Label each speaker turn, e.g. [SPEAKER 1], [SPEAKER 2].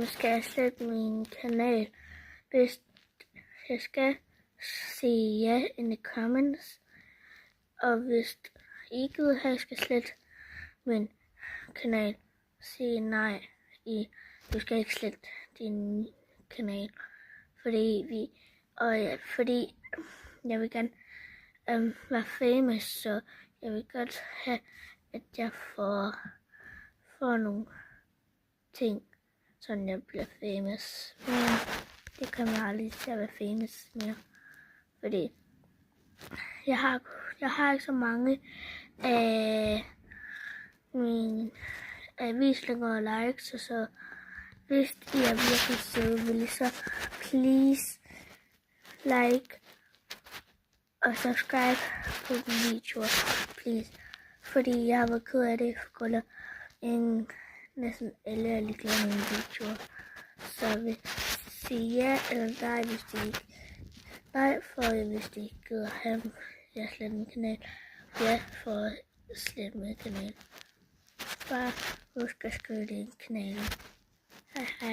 [SPEAKER 1] Skal jeg slette min kanal? Hvis jeg skal sige ja in the comments, og hvis I ikke gider have, jeg skal slette min kanal, sige nej. Du skal ikke slette din kanal, fordi jeg vil gerne være famous, så jeg vil godt have, at jeg får nogle ting, sådan jeg bliver famous. Men det kommer aldrig til at være famous mere, fordi jeg har ikke så mange visninger og likes, og så hvis I er virkelig søde, vil I så please like og subscribe på den video, please. Fordi jeg har været ked af det, for grund af næsten alle er ligeglade med mine videoer. Så vil sige ja eller nej, hvis de ikke. Nej, for hvis de ikke gider have dem, jeg sletter min kanal. Ja, for at slette min kanal. Bare husk at skrive det i kanalen. Hej hej.